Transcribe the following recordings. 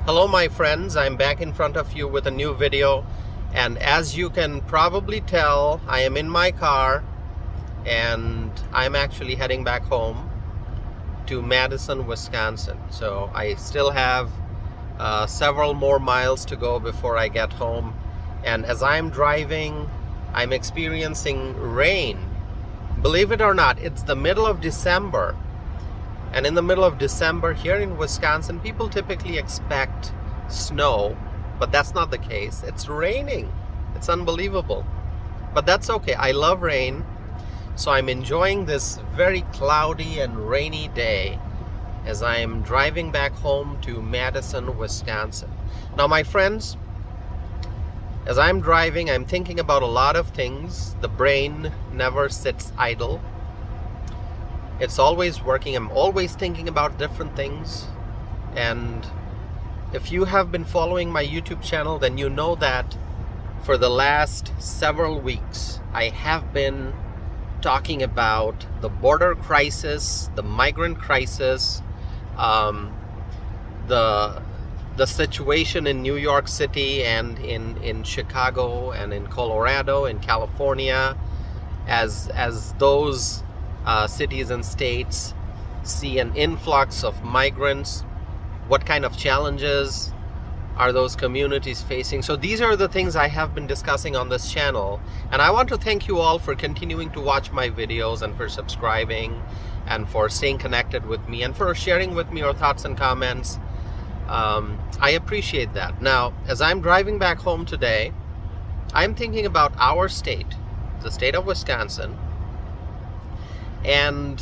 Hello my friends, I'm back in front of you with a new video, and as you can probably tell, I am in my car and I'm actually heading back home to Madison, Wisconsin. So I still have several more miles to go before I get home, and as I'm driving I'm experiencing rain. Believe it or not, it's the middle of December. And in the middle of December here in Wisconsin, people typically expect snow, but that's not the case. It's raining. It's unbelievable. But that's okay. I love rain. So I'm enjoying this very cloudy and rainy day as I'm driving back home to Madison, Wisconsin. Now, my friends, as I'm driving, I'm thinking about a lot of things. The brain never sits idle. It's always working. I'm always thinking about different things. And if you have been following my YouTube channel, then you know that for the last several weeks, I have been talking about the border crisis, the migrant crisis, the situation in New York City and in Chicago and in Colorado, in California, as those cities and states see an influx of migrants. What kind of challenges are those communities facing? So these are the things I have been discussing on this channel, and I want to thank you all for continuing to watch my videos and for subscribing and for staying connected with me and for sharing with me your thoughts and comments. I appreciate that. Now, as I'm driving back home today, I'm thinking about our state, the state of Wisconsin, and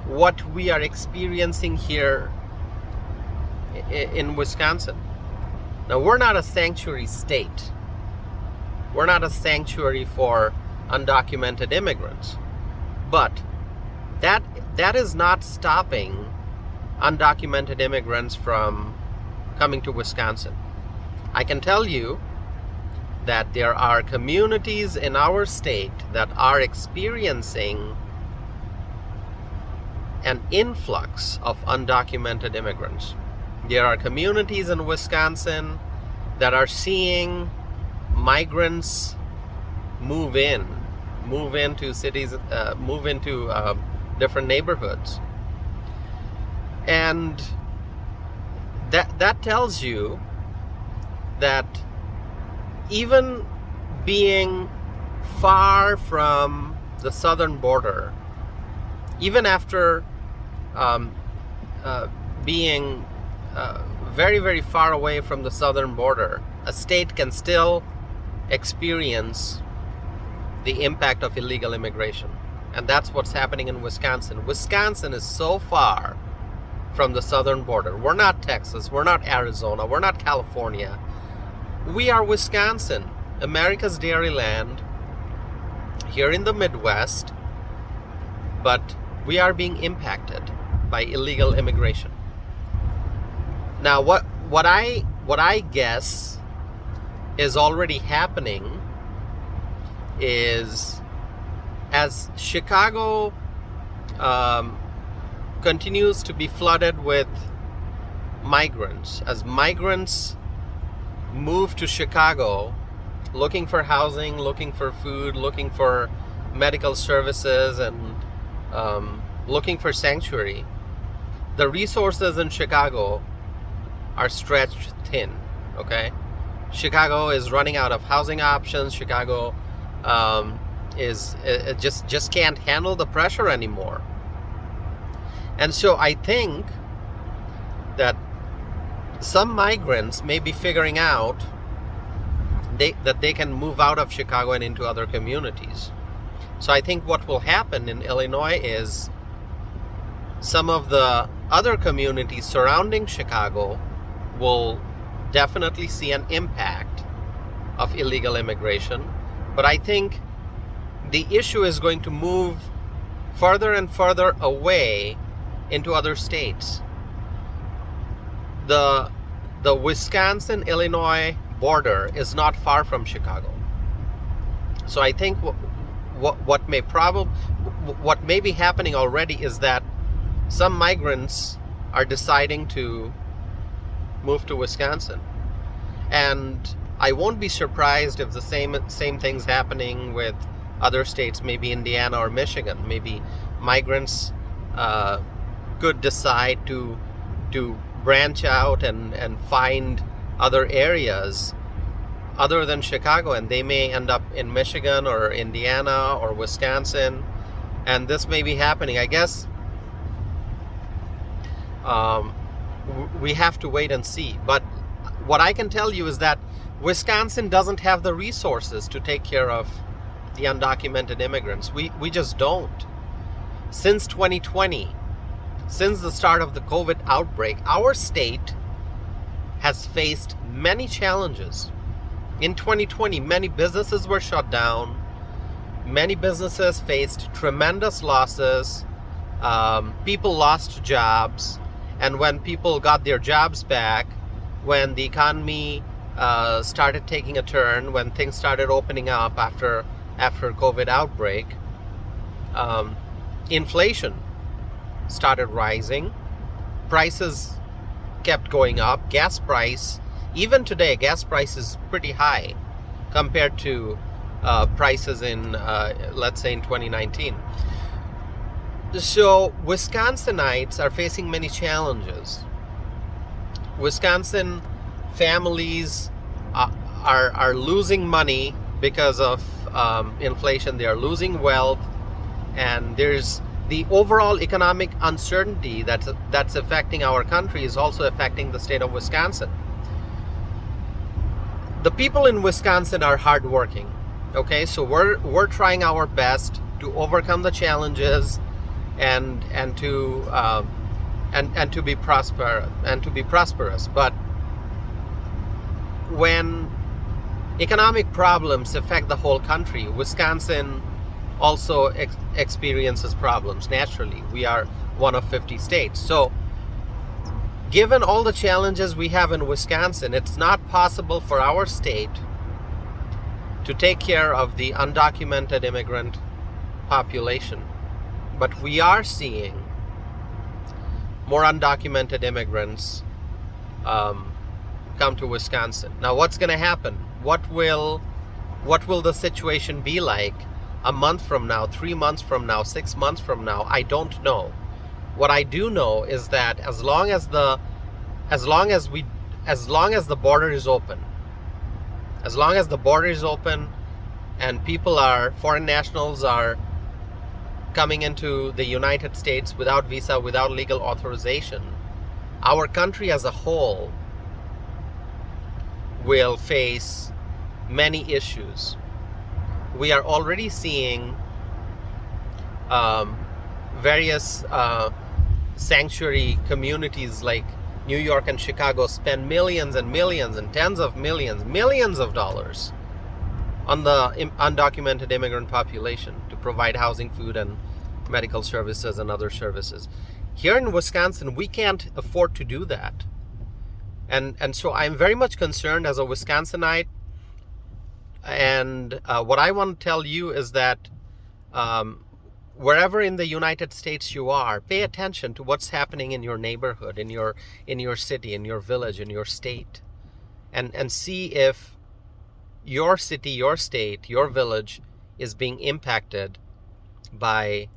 what we are experiencing here in Wisconsin. Now, we're not a sanctuary state. We're not a sanctuary for undocumented immigrants. But that is not stopping undocumented immigrants from coming to Wisconsin. I can tell you that there are communities in our state that are experiencing an influx of undocumented immigrants. There are communities in Wisconsin that are seeing migrants move into cities, move into different neighborhoods. And that tells you that even being far from the southern border, even after being very, very far away from the southern border, a state can still experience the impact of illegal immigration. And that's what's happening in Wisconsin. Wisconsin is so far from the southern border. We're not Texas, we're not Arizona, we're not California. We are Wisconsin, America's dairyland, here in the Midwest, but we are being impacted by illegal immigration. Now, what I guess is already happening is, as Chicago continues to be flooded with migrants, as migrants move to Chicago looking for housing, looking for food, looking for medical services, and looking for sanctuary, the resources in Chicago are stretched thin. Okay, Chicago is running out of housing options. Chicago just can't handle the pressure anymore. And so I think that some migrants may be figuring out that they can move out of Chicago and into other communities. So I think what will happen in Illinois is some of the other communities surrounding Chicago will definitely see an impact of illegal immigration. But I think the issue is going to move further and further away into other states. The Wisconsin-Illinois border is not far from Chicago. So I think what may be happening already is that some migrants are deciding to move to Wisconsin. And I won't be surprised if the same thing's happening with other states, maybe Indiana or Michigan. Maybe migrants could decide to branch out and find other areas other than Chicago, and they may end up in Michigan or Indiana or Wisconsin, and this may be happening. I guess we have to wait and see. But what I can tell you is that Wisconsin doesn't have the resources to take care of the undocumented immigrants. We just don't. Since 2020, since the start of the COVID outbreak, our state has faced many challenges. In 2020, many businesses were shut down. Many businesses faced tremendous losses. People lost jobs. And when people got their jobs back, when the economy started taking a turn, when things started opening up after COVID outbreak, inflation started rising. Prices kept going up. Gas price, even today, gas price is pretty high compared to prices in, let's say, in 2019. So Wisconsinites are facing many challenges. Wisconsin families are losing money because of inflation. They are losing wealth, and there's the overall economic uncertainty that's affecting our country is also affecting the state of Wisconsin. The people in Wisconsin are hardworking. Okay, so we're trying our best to overcome the challenges and to be prosperous. But when economic problems affect the whole country, Wisconsin also experiences problems. Naturally, we are one of 50 states. So given all the challenges we have in Wisconsin, it's not possible for our state to take care of the undocumented immigrant population. But we are seeing more undocumented immigrants come to Wisconsin. Now, what's going to happen? What will the situation be like a month from now, 3 months from now, 6 months from now? I don't know. What I do know is that as long as the border is open, and foreign nationals are coming into the United States without visa, without legal authorization, our country as a whole will face many issues. We are already seeing various sanctuary communities like New York and Chicago spend millions and millions and tens of millions of dollars on the undocumented immigrant population to provide housing, food, and medical services and other services. Here in Wisconsin, we can't afford to do that. And so I'm very much concerned as a Wisconsinite. And what I want to tell you is that wherever in the United States you are, pay attention to what's happening in your neighborhood, in your city, in your village, in your state, and see if your city, your state, your village is being impacted by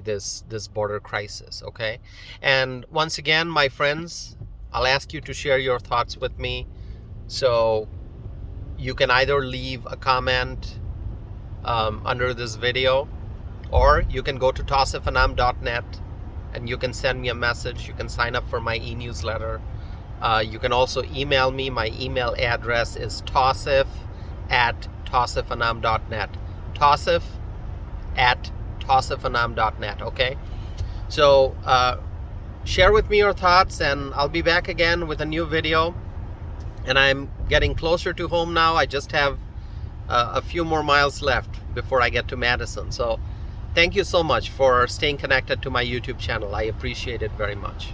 this border crisis. Okay, and once again, my friends, I'll ask you to share your thoughts with me. So you can either leave a comment under this video, or you can go to tausifanam.net and you can send me a message. You can sign up for my e-newsletter. You can also email me. My email address is tausif@tausifanam.net. tausif@tausifanam.net. Okay, so share with me your thoughts, and I'll be back again with a new video. And I'm getting closer to home now. I just have a few more miles left before I get to Madison. So thank you so much for staying connected to my YouTube channel. I appreciate it very much.